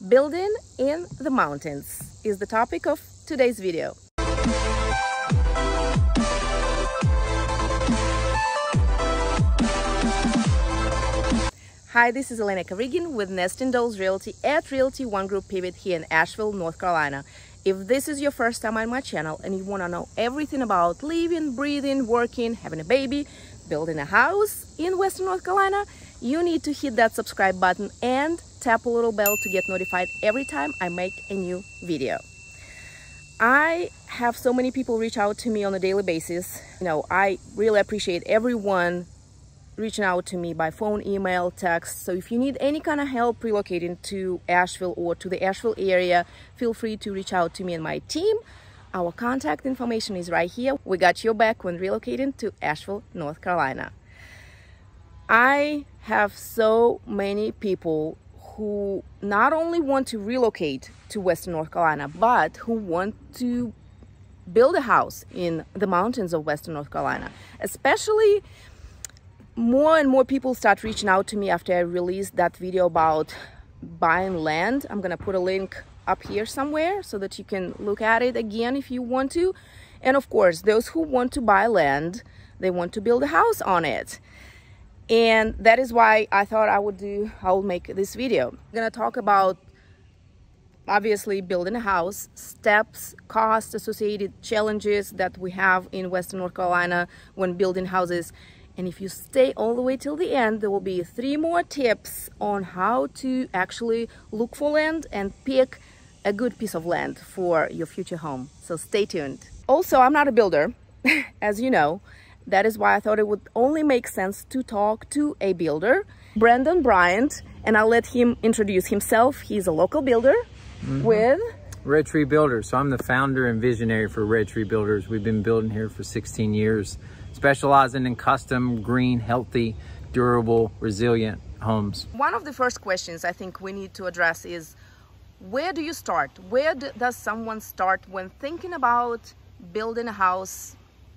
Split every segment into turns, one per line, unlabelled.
Building in the mountains is the topic of today's video. Hi, this is 𝕊𝕠𝕟𝕟𝕼 with ℍ𝕠𝕟𝕟𝕼 Realty at Realty One Group Pivot here in Asheville, North Carolina. If this is your first time on my channel and you want to know everything about living, breathing, working, having a baby, building a house in Western North Carolina, you need to hit that subscribe button and tap a little bell to get notified every time I make a new video. I have so many people reach out to me on a daily basis. I really appreciate everyone reaching out to me by phone, email, text. So if you need any kind of help relocating to Asheville or to the Asheville area, feel free to reach out to me and my team. Our contact information is right here. We got your back when relocating to Asheville, North Carolina. I have so many people who not only want to relocate to Western North Carolina, but who want to build a house in the mountains of Western North Carolina. Especially more and more people start reaching out to me after I released that video about buying land. I'm gonna put a link up here somewhere so that you can look at it again if you want to. And of course, those who want to buy land, they want to build a house on it. And that is why I thought I'll make this video. I'm gonna talk about obviously building a house, steps, costs, associated challenges that we have in Western North Carolina when building houses. And if you stay all the way till the end, there will be 3 more tips on how to actually look for land and pick a good piece of land for your future home. So stay tuned. Also, I'm not a builder, as you know. That is why I thought it would only make sense to talk to a builder, Brandon Bryant, and I'll let him introduce himself. He's a local builder with
ℍ𝕬 Builders. So I'm the founder and visionary for ℍ𝕬 Builders. We've been building here for 16 years, specializing in custom, green, healthy, durable, resilient homes.
One of the first questions I think we need to address is, where do you start? Where does someone start when thinking about building a house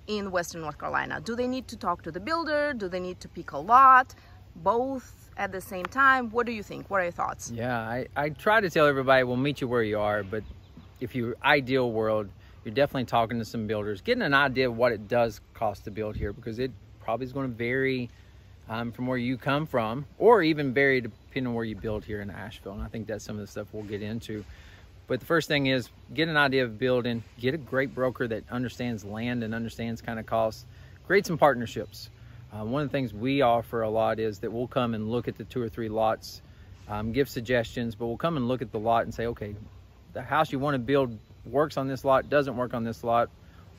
in Western North Carolina? Do they need to talk to the builder? Do they need to pick a lot? Both at the same time? What do you think? What are your thoughts?
Yeah, I try to tell everybody we'll meet you where you are, but if you're ideal world, you're definitely talking to some builders, getting an idea of what it does cost to build here, because it probably is going to vary from where you come from, or even vary depending on where you build here in Asheville. And I think that's some of the stuff we'll get into. But the first thing is get an idea of building, get a great broker that understands land and understands kind of costs, create some partnerships. One of the things we offer a lot is that we'll come and look at the 2 or 3 lots, give suggestions, but we'll come and look at the lot and say, okay, the house you want to build works on this lot, doesn't work on this lot,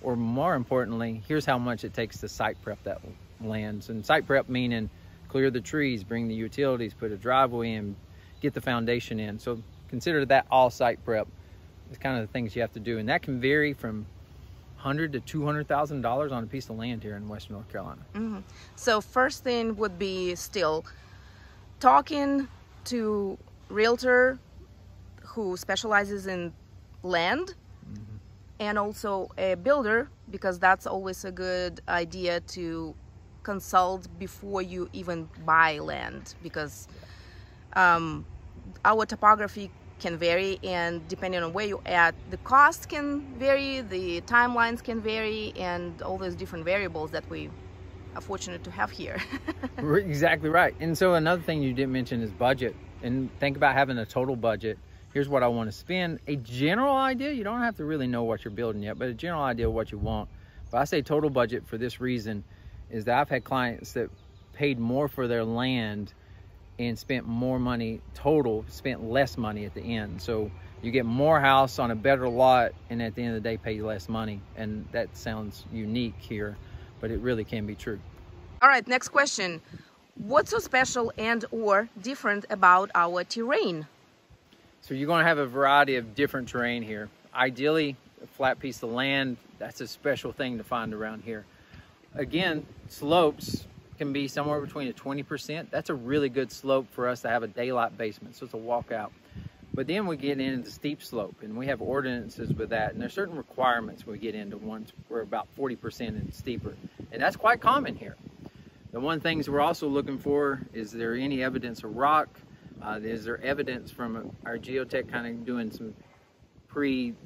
or more importantly, here's how much it takes to site prep that land. And site prep meaning clear the trees, bring the utilities, put a driveway in, get the foundation in. So consider that all site prep. It's kind of the things you have to do, and that can vary from $100,000 to $200,000 on a piece of land here in Western North Carolina.
So first thing would be still talking to realtor who specializes in land, and also a builder, because that's always a good idea to consult before you even buy land, because our topography can vary, and depending on where you're at, the cost can vary, the timelines can vary, and all those different variables that we are fortunate to have here.
Exactly right. And so another thing you didn't mention is budget. And think about having a total budget. Here's what I want to spend. A general idea, you don't have to really know what you're building yet, but a general idea of what you want. But I say total budget for this reason, is that I've had clients that paid more for their land and spent more money total, spent less money at the end. So you get more house on a better lot, and at the end of the day pay less money. And that sounds unique here, but it really can be true.
All right, next question. What's so special and or different about our terrain?
So you're going to have a variety of different terrain here. Ideally, a flat piece of land, that's a special thing to find around here. Again, slopes can be somewhere between a 20%. That's a really good slope for us to have a daylight basement, so it's a walkout. But then we get into the steep slope, and we have ordinances with that, and there's certain requirements we get into. Ones we're about 40% and steeper, and that's quite common here. The one things we're also looking for is there any evidence of rock, Is there evidence from our geotech kind of doing some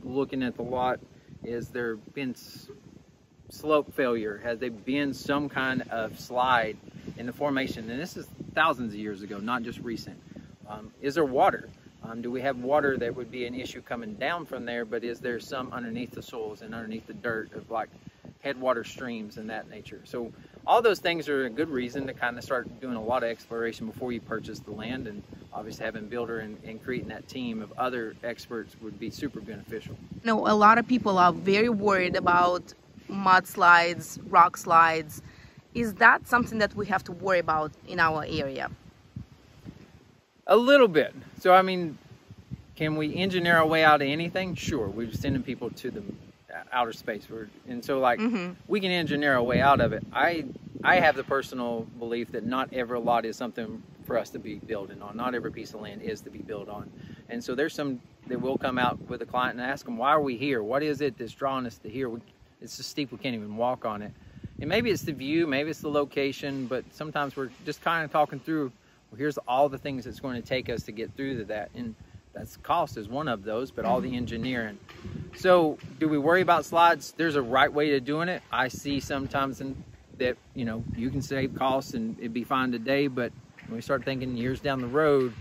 looking at the lot? Is there been slope failure? Has there been some kind of slide in the formation? And this is thousands of years ago, not just recent. Is there water? Do we have water that would be an issue coming down from there, but is there some underneath the soils and underneath the dirt of like headwater streams and that nature? So all those things are a good reason to kind of start doing a lot of exploration before you purchase the land, and obviously having builder and creating that team of other experts would be super beneficial.
A lot of people are very worried about mudslides, rock slides. Is that something that we have to worry about in our area?
A little bit. So I mean, can we engineer our way out of anything? Sure. We're sending people to the outer space, and so like we can engineer our way out of it. I have the personal belief that not every lot is something for us to be building on. Not every piece of land is to be built on, and so there's some that will come out with a client and ask them, why are we here? What is it that's drawing us to here? It's so steep we can't even walk on it. And maybe it's the view, maybe it's the location, but sometimes we're just kind of talking through, well, here's all the things it's going to take us to get through to that. And that's cost is one of those, but all the engineering. So do we worry about slides? There's a right way to doing it. I see sometimes that, you know, you can save costs and it'd be fine today, but when we start thinking years down the road,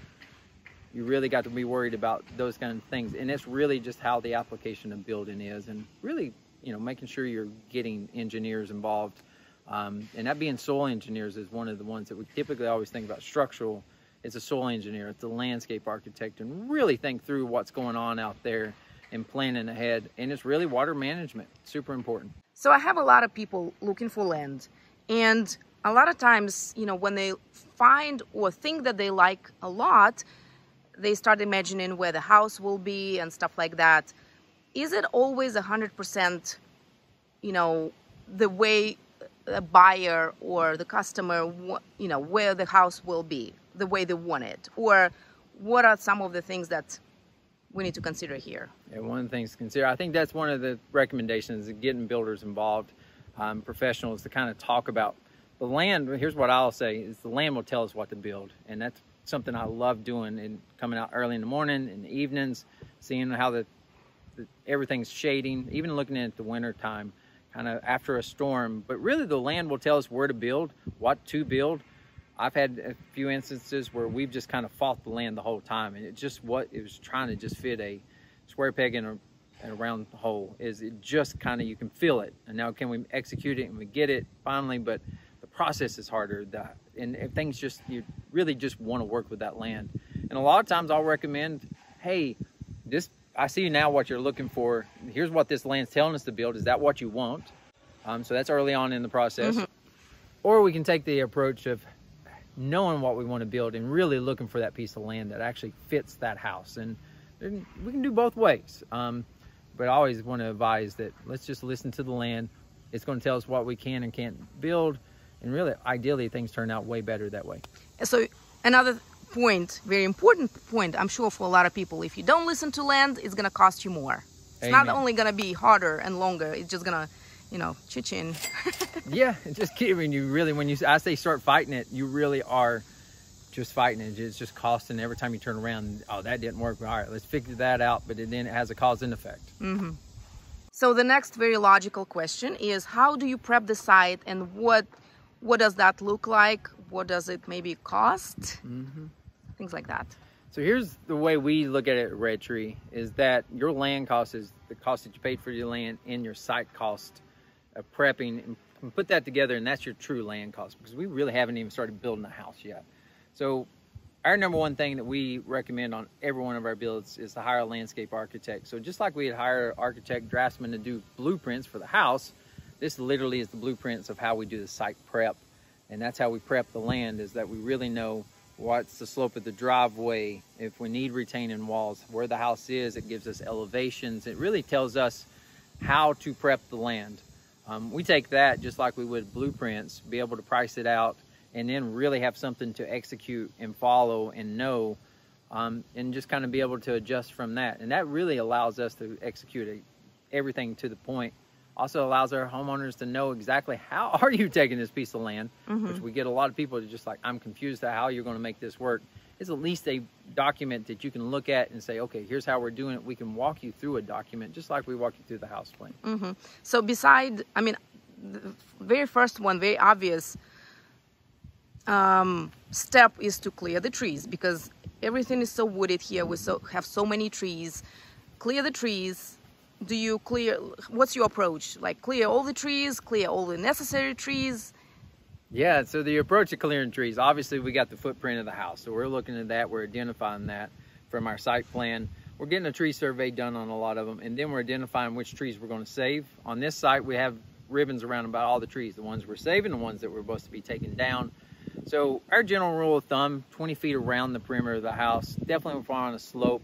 you really got to be worried about those kind of things. And it's really just how the application of building is, and really, you know, making sure you're getting engineers involved. And that being soil engineers is one of the ones that we typically always think about. Structural, it's a soil engineer, it's a landscape architect, and really think through what's going on out there and planning ahead. And it's really water management, super important.
So I have a lot of people looking for land, and a lot of times, you know, when they find or think that they like a lot, they start imagining where the house will be and stuff like that. Is it always 100%, you know, the way a buyer or the customer, you know, where the house will be, the way they want it? Or what are some of the things that we need to consider here?
Yeah, one of the things to consider, I think that's one of the recommendations, is getting builders involved, professionals, to kind of talk about the land. Here's what I'll say, is the land will tell us what to build. And that's something I love doing, and coming out early in the morning, in the evenings, seeing how everything's shading, even looking at the winter time, kind of after a storm. But really the land will tell us where to build, what to build. I've had a few instances where we've just kind of fought the land the whole time, and it was trying to just fit a square peg in a round hole. Is it just kind of, you can feel it, and now can we execute it and we get it finally? But the process is harder, and if things just, you really just want to work with that land. And a lot of times I'll recommend, hey, I see now what you're looking for. Here's what this land's telling us to build. Is that what you want? So that's early on in the process. Or we can take the approach of knowing what we want to build and really looking for that piece of land that actually fits that house. And we can do both ways. But I always want to advise that let's just listen to the land. It's going to tell us what we can and can't build. And really, ideally, things turn out way better that way. So
another point, very important point, I'm sure for a lot of people, if you don't listen to land, it's going to cost you more. It's
Amen.
Not only going to be harder and longer, it's just going to, you know, chit-chin.
Yeah, just kidding. You really, I say start fighting it, you really are just fighting it. It's just costing every time you turn around. Oh, that didn't work. All right, let's figure that out. But then it has a cause and effect.
So the next very logical question is, how do you prep the site, and what does that look like? What does it maybe cost? Things like that.
So here's the way we look at it at Red Tree, is that your land cost is the cost that you paid for your land, and your site cost of prepping, and put that together, and that's your true land cost, because we really haven't even started building a house yet. So our number one thing that we recommend on every one of our builds is to hire a landscape architect. So just like we'd hire an architect draftsman to do blueprints for the house, this literally is the blueprints of how we do the site prep. And that's how we prep the land, is that we really know what's the slope of the driveway, if we need retaining walls, where the house is. It gives us elevations. It really tells us how to prep the land. We take that just like we would blueprints, be able to price it out, and then really have something to execute and follow and know, and just kind of be able to adjust from that. And that really allows us to execute everything to the point. Also allows our homeowners to know exactly how are you taking this piece of land, which we get a lot of people to just like, I'm confused at how you're going to make this work. it's at least a document that you can look at and say, okay, here's how we're doing it. We can walk you through a document just like we walk you through the house plan.
Mm-hmm. So beside, I mean, the very first one, very obvious step is to clear the trees, because everything is so wooded here. We have so many trees. Clear the trees. Do you clear, what's your approach? Like clear all the trees, clear all the necessary trees?
Yeah, so the approach to clearing trees, obviously we got the footprint of the house. So we're looking at that, we're identifying that from our site plan. We're getting a tree survey done on a lot of them, and then we're identifying which trees we're going to save. On this site, we have ribbons around about all the trees, the ones we're saving, the ones that we're supposed to be taking down. So our general rule of thumb, 20 feet around the perimeter of the house, definitely if we're on a slope.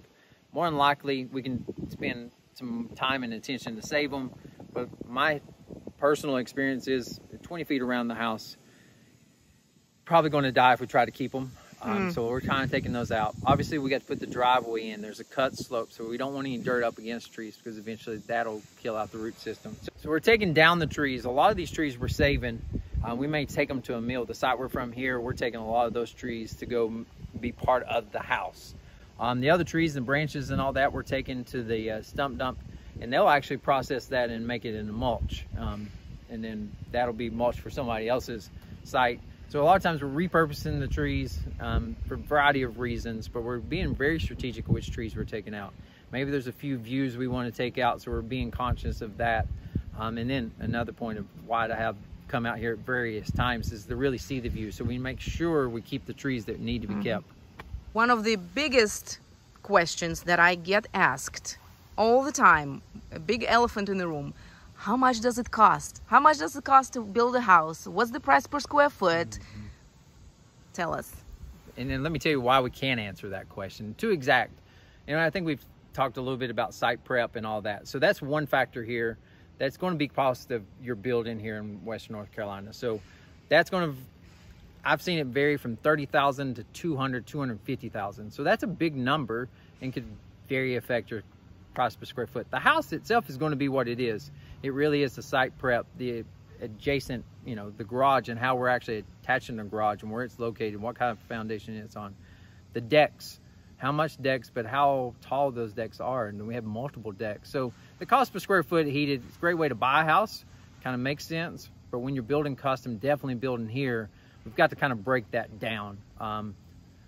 More than likely, we can spend some time and attention to save them, but my personal experience is 20 feet around the house, probably going to die if we try to keep them. So we're kind of taking those out. Obviously, we got to put the driveway in. There's a cut slope, so we don't want any dirt up against trees, because eventually that'll kill out the root system. So we're taking down the trees. A lot of these trees we're saving. We may take them to a mill. The site we're from here, we're taking a lot of those trees to go be part of the house. The other trees and branches and all that, we're taking to the stump dump, and they'll actually process that and make it into mulch. And then that'll be mulch for somebody else's site. So a lot of times we're repurposing the trees for a variety of reasons, but we're being very strategic of which trees we're taking out. Maybe there's a few views we want to take out, so we're being conscious of that. And then another point of why to have come out here at various times is to really see the view. So we make sure we keep the trees that need to be kept.
One of the biggest questions that I get asked all the time, a big elephant in the room: how much does it cost? How much does it cost to build a house? What's the price per square foot? Tell us.
And then let me tell you why we can't answer that question too exact. I think we've talked a little bit about site prep and all that. So that's one factor here. That's going to be cost of your building here in Western North Carolina. So that's going to, I've seen it vary from $30,000 to $200,000, $250,000. So that's a big number and could very affect your price per square foot. The house itself is going to be what it is. It really is the site prep, the adjacent, the garage and how we're actually attaching the garage and where it's located, what kind of foundation it's on. The decks, how much decks, but how tall those decks are. And we have multiple decks. So the cost per square foot heated, it's a great way to buy a house, kind of makes sense. But when you're building custom, definitely building here, we've got to kind of break that down.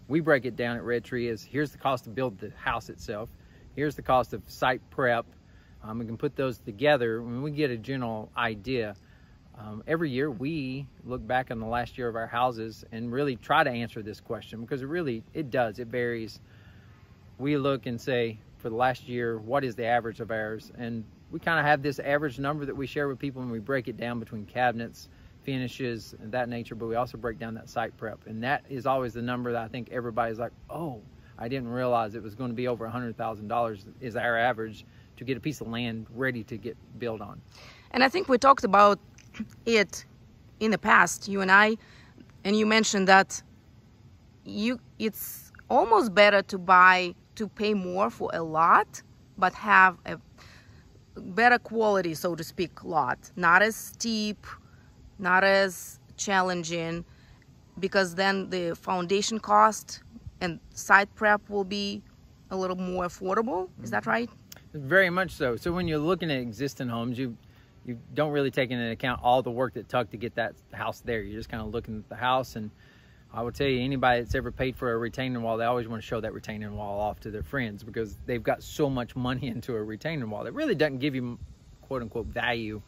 We break it down at Red Tree as here's the cost to build the house itself. Here's the cost of site prep. We can put those together when we get a general idea. Every year we look back on the last year of our houses and really try to answer this question, because it does, it varies. We look and say, for the last year, what is the average of ours? And we kind of have this average number that we share with people, and we break it down between cabinets, finishes, and that nature, but we also break down that site prep. And that is always the number that I think everybody's like, oh, I didn't realize it was going to be over $100,000 is our average to get a piece of land ready to get built on.
And I think we talked about it in the past, you and I, and you mentioned that it's almost better to pay more for a lot, but have a better quality, so to speak, lot. Not as steep, not as challenging, because then the foundation cost and site prep will be a little more affordable. Is that right?
Very much so. So when you're looking at existing homes, you don't really take into account all the work that took to get that house there. You're just kind of looking at the house. And I will tell you, anybody that's ever paid for a retaining wall, they always want to show that retaining wall off to their friends, because they've got so much money into a retaining wall that really doesn't give you quote unquote value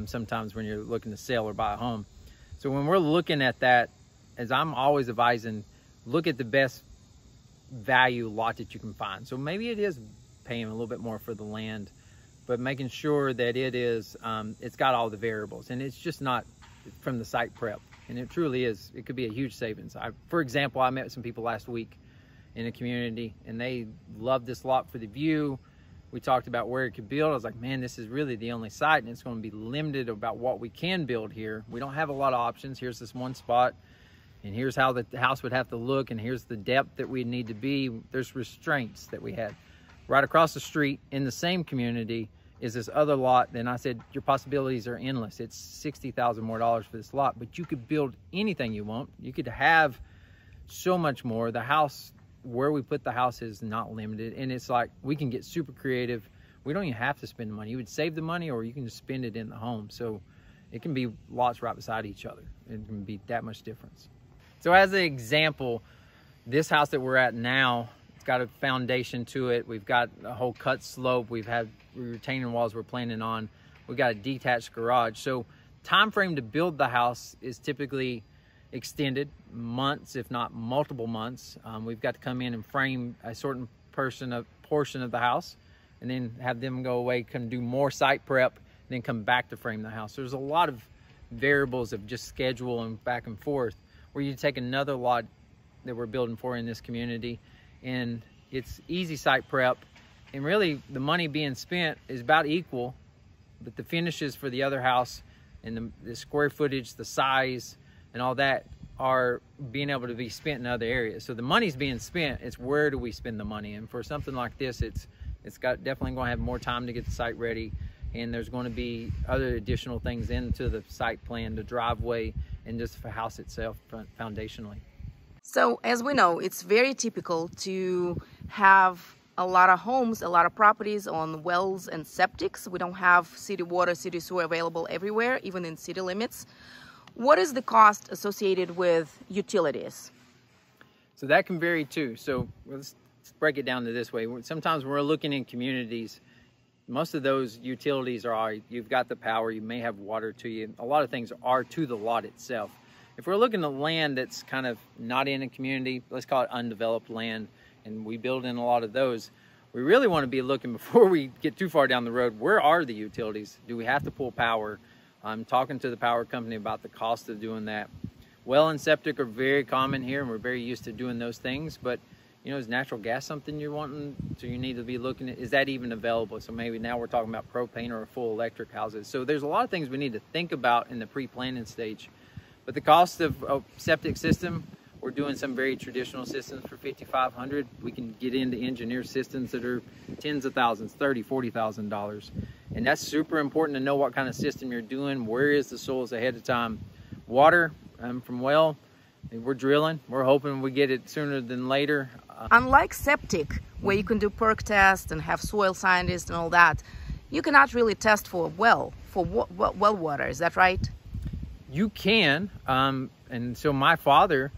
sometimes when you're looking to sell or buy a home. So when we're looking at that, as I'm always advising, look at the best value lot that you can find. So maybe it is paying a little bit more for the land, but making sure that it is, it's got all the variables, and it's just not from the site prep. And it truly is, it could be a huge savings. For example, I met some people last week in a community, and they loved this lot for the view. We talked about where it could build. I was like, man, this is really the only site, and it's going to be limited about what we can build here. We don't have a lot of options. Here's this one spot, and here's how the house would have to look, and here's the depth that we need to be. There's restraints that we had. Right across the street in the same community is this other lot. Then I said, your possibilities are endless. It's $60,000 more for this lot, but you could build anything you want. You could have so much more. The house where we put the house is not limited, and it's like we can get super creative. We don't even have to spend the money. You would save the money, or you can just spend it in the home. So it can be lots right beside each other. It can be that much difference. So as an example, this house that we're at now, it's got a foundation to it. We've got a whole cut slope. We've had retaining walls we're planning on. We've got a detached garage. So time frame to build the house is typically extended months, if not multiple months. We've got to come in and frame a certain portion of the house, and then have them go away, come do more site prep, and then come back to frame the house. There's a lot of variables of just schedule and back and forth, where you take another lot that we're building for in this community, and it's easy site prep, and really the money being spent is about equal, but the finishes for the other house and the square footage, the size, and all that are being able to be spent in other areas. So the money's being spent, it's where do we spend the money? And for something like this, it's definitely going to have more time to get the site ready, and there's going to be other additional things into the site plan, the driveway, and just the house itself foundationally.
So as we know, it's very typical to have a lot of homes, a lot of properties on wells and septics. We don't have city water, city sewer available everywhere, even in city limits. What is the cost associated with utilities?
So that can vary too. So let's break it down to this way. Sometimes when we're looking in communities, most of those utilities are, you've got the power, you may have water to you. A lot of things are to the lot itself. If we're looking at land that's kind of not in a community, let's call it undeveloped land, and we build in a lot of those, we really want to be looking before we get too far down the road, where are the utilities? Do we have to pull power? I'm talking to the power company about the cost of doing that. Well and septic are very common here, and we're very used to doing those things, but you know, is natural gas something you're wanting? So you need to be looking at, is that even available? So maybe now we're talking about propane or full electric houses. So there's a lot of things we need to think about in the pre-planning stage. But the cost of a septic system, we're doing some very traditional systems for $5,500. We can get into engineered systems that are tens of thousands, $30,000, $40,000. And that's super important to know what kind of system you're doing. Where is the soils ahead of time? Water from well, we're drilling. We're hoping we get it sooner than later.
Unlike septic, where you can do perk tests and have soil scientists and all that, you cannot really test for well water. Is that right?
You can. And so my father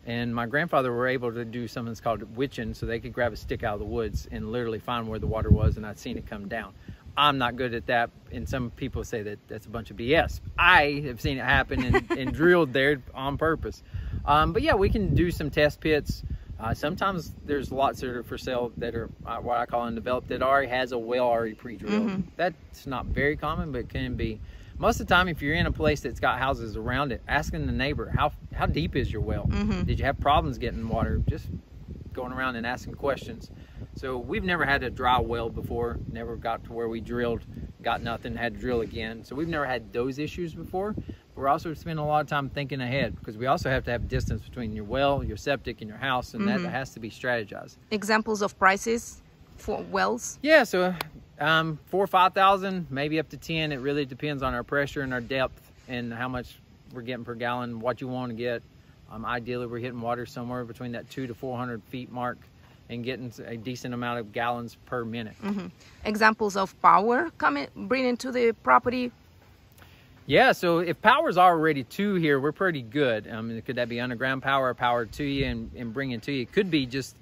and my grandfather were able to do something that's called witching, so they could grab a stick out of the woods and literally find where the water was, and I'd seen it come down. I'm not good at that, and some people say that that's a bunch of BS. I have seen it happen and drilled there on purpose. But yeah, we can do some test pits. Sometimes there's lots that are for sale that are what I call undeveloped, that already has a well already pre-drilled. Mm-hmm. That's not very common, but it can be. Most of the time, if you're in a place that's got houses around it, asking the neighbor, how deep is your well? Mm-hmm. Did you have problems getting water? Just going around and asking questions. So we've never had a dry well before, never got to where we drilled, got nothing, had to drill again. So we've never had those issues before. We're also spending a lot of time thinking ahead, because we also have to have distance between your well, your septic, and your house, and mm-hmm. that has to be strategized. Examples of prices for wells? Yeah, so 4,000 or 5,000, maybe up to 10. It really depends on our pressure and our depth and how much we're getting per gallon, what you want to get. Ideally, we're hitting water somewhere between that 200 to 400 feet mark and getting a decent amount of gallons per minute. Mm-hmm. Examples of power bringing to the property? Yeah, so if power's already to here, we're pretty good. Could that be underground power or power to you and bring it to you? It could be just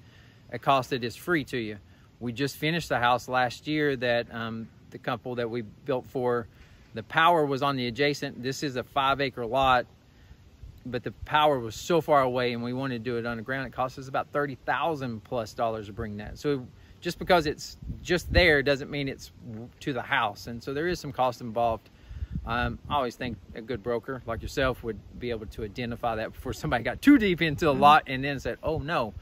a cost that is free to you. We just finished the house last year that the couple that we built for, the power was on the adjacent. This is a 5-acre lot, but the power was so far away and we wanted to do it underground. It cost us about $30,000 plus to bring that. So just because it's just there doesn't mean it's to the house. And so there is some cost involved. I always think a good broker like yourself would be able to identify that before somebody got too deep into a lot and then said, oh no.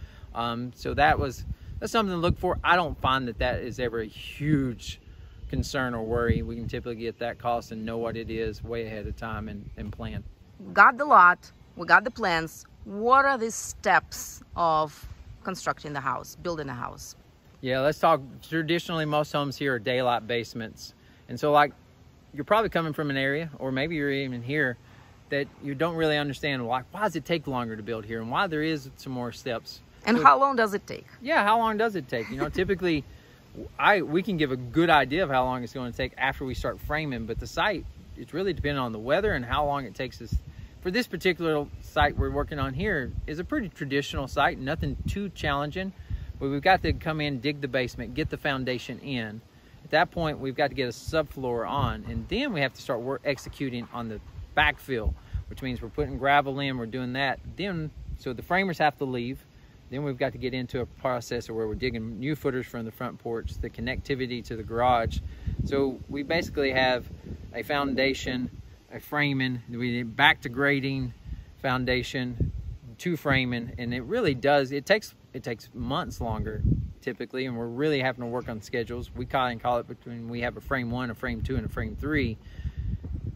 So that's something to look for. I don't find that is ever a huge concern or worry. We can typically get that cost and know what it is way ahead of time and plan. Got the lot, we got the plans. What are the steps of constructing the house, building a house? Yeah, let's talk. Traditionally, most homes here are daylight basements. And so like, you're probably coming from an area, or maybe you're even here, that you don't really understand why does it take longer to build here and why there is some more steps.
And so, how long does it take?
Yeah, how long does it take? You know, typically we can give a good idea of how long it's going to take after we start framing, but the site, it's really dependent on the weather and how long it takes us. For this particular site we're working on here is a pretty traditional site, nothing too challenging, but we've got to come in, dig the basement, get the foundation in. At that point, we've got to get a subfloor on, and then we have to start executing on the backfill, which means we're putting gravel in, we're doing that. Then, so the framers have to leave. Then we've got to get into a process where we're digging new footers from the front porch, the connectivity to the garage. So we basically have a foundation, a framing, we need back to grading, foundation, to framing, and it really does, it takes months longer typically, and we're really having to work on schedules. We call it between, we have a frame 1, a frame 2, and a frame 3,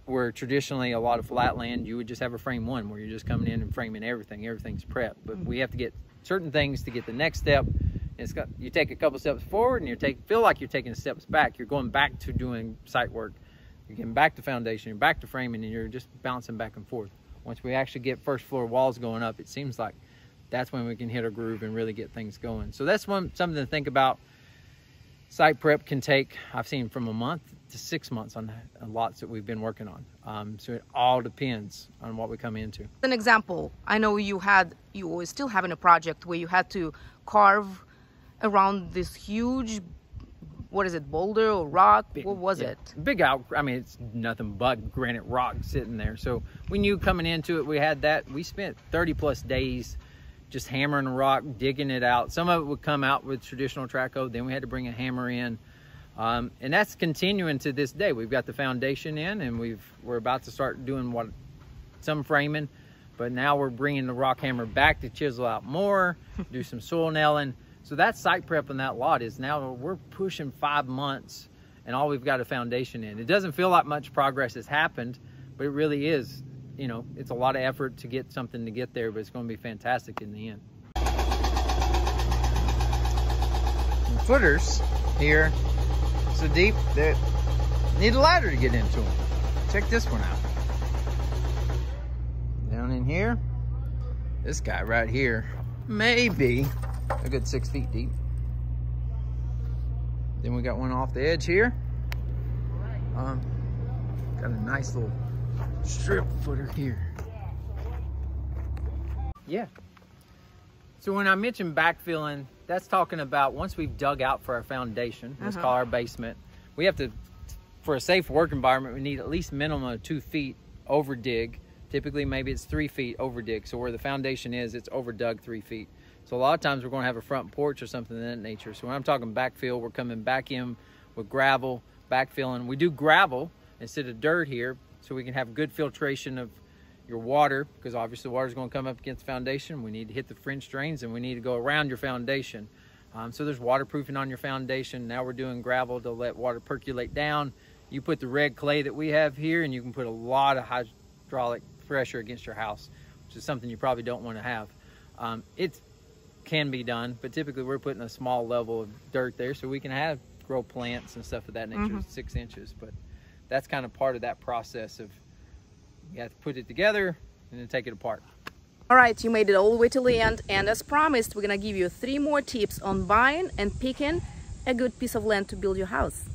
where traditionally a lot of flat land, you would just have a frame 1 where you're just coming in and framing everything's prepped. But we have to get certain things to get the next step. You take a couple steps forward and feel like you're taking steps back. You're going back to doing site work. You're getting back to foundation, you're back to framing, and you're just bouncing back and forth. Once we actually get first floor walls going up, it seems like that's when we can hit a groove and really get things going. So that's something to think about. Site prep can take, I've seen from a month to 6 months on lots that we've been working on. So it all depends on what we come into.
An example, I know you were still having a project where you had to carve around this huge, what is it, boulder or rock? What was it?
Big I mean, it's nothing but granite rock sitting there. So we knew coming into it, we had that. We spent 30+ days just hammering the rock, digging it out. Some of it would come out with traditional Traco, then we had to bring a hammer in. And that's continuing to this day. We've got the foundation in, and we're about to start doing some framing, but now we're bringing the rock hammer back to chisel out more, do some soil nailing. So that site prep on that lot is now, we're pushing 5 months, and all we've got a foundation in. It doesn't feel like much progress has happened, but it really is. You know, it's a lot of effort to get something to get there, but it's going to be fantastic in the end. The footers here, so deep that need a ladder to get into them. Check this one out. Down in here, this guy right here, maybe a good 6 feet deep. Then we got one off the edge here. Got a nice little strip footer here. Yeah. So when I mentioned backfilling, that's talking about once we've dug out for our foundation, let's call our basement, we have to, for a safe work environment, we need at least minimum of 2 feet over dig. Typically, maybe it's 3 feet over dig. So where the foundation is, it's over dug 3 feet. So a lot of times we're going to have a front porch or something of that nature. So when I'm talking backfill, we're coming back in with gravel, backfilling. We do gravel instead of dirt here, so we can have good filtration of your water, because obviously the water is going to come up against the foundation. We need to hit the French drains, and we need to go around your foundation. So there's waterproofing on your foundation. Now we're doing gravel to let water percolate down. You put the red clay that we have here, and you can put a lot of hydraulic pressure against your house, which is something you probably don't want to have. It can be done, but typically we're putting a small level of dirt there so we can grow plants and stuff of that nature, 6 inches. But that's kind of part of that process of you have to put it together and then take it apart.
All right, you made it all the way to the end, and as promised, we're gonna give you 3 more tips on buying and picking a good piece of land to build your house.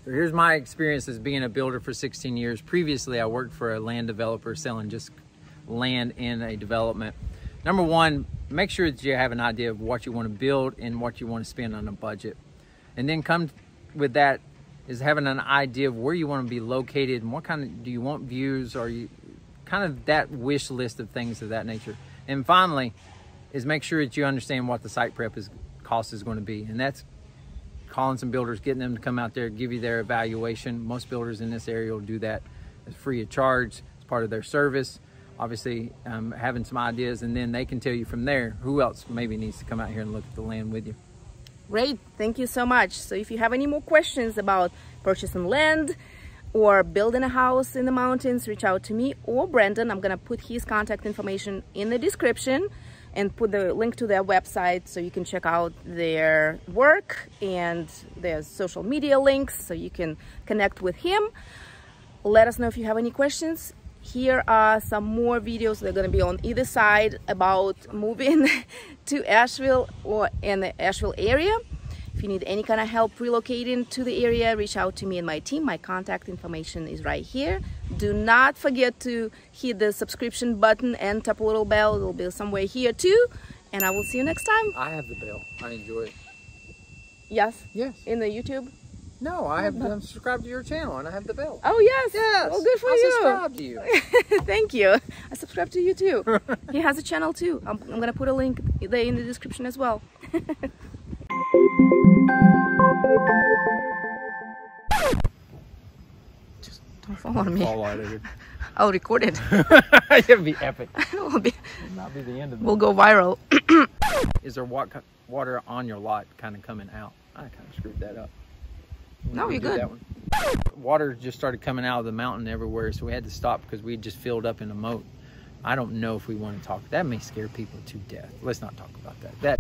So here's my experience as being a builder for 16 years. Previously, I worked for a land developer selling just land in a development. Number one, make sure that you have an idea of what you want to build and what you want to spend on a budget. And then come with that is having an idea of where you want to be located and what kind of, do you want views, or you kind of that wish list of things of that nature. And finally is make sure that you understand what the site prep cost is going to be. And that's calling some builders, getting them to come out there, give you their evaluation. Most builders in this area will do that as free of charge. It's part of their service. Obviously, having some ideas, and then they can tell you from there who else maybe needs to come out here and look at the land with you.
Great, thank you so much. So if you have any more questions about purchasing land or building a house in the mountains, reach out to me or Brandon. I'm gonna put his contact information in the description and put the link to their website so you can check out their work and their social media links so you can connect with him. Let us know if you have any questions. Here are some more videos that are going to be on either side about moving to Asheville or in the Asheville area. If you need any kind of help relocating to the area, reach out to me and my team. My contact information is right here. Do not forget to hit the subscription button and tap a little bell. It'll be somewhere here too. And I will see you next time.
I have the bell. I enjoy it.
Yes?
Yes.
In the YouTube?
No, I'm subscribed to your channel and I have the bell.
Oh, yes.
Yes.
Well, good for
I
you.
subscribe to you.
Thank you. I subscribe to you too. He has a channel too. I'm going to put a link there in the description as well. Just don't fall on me.
Fall out of it.
I'll record it.
It'll be epic.
It'll
It'll not be the end of it.
We'll go viral.
Is there water on your lot kind of coming out? I kind of screwed that up.
No, you're good.
That one. Water just started coming out of the mountain everywhere, so we had to stop because we just filled up in a moat. I don't know if we want to talk. That may scare people to death. Let's not talk about that.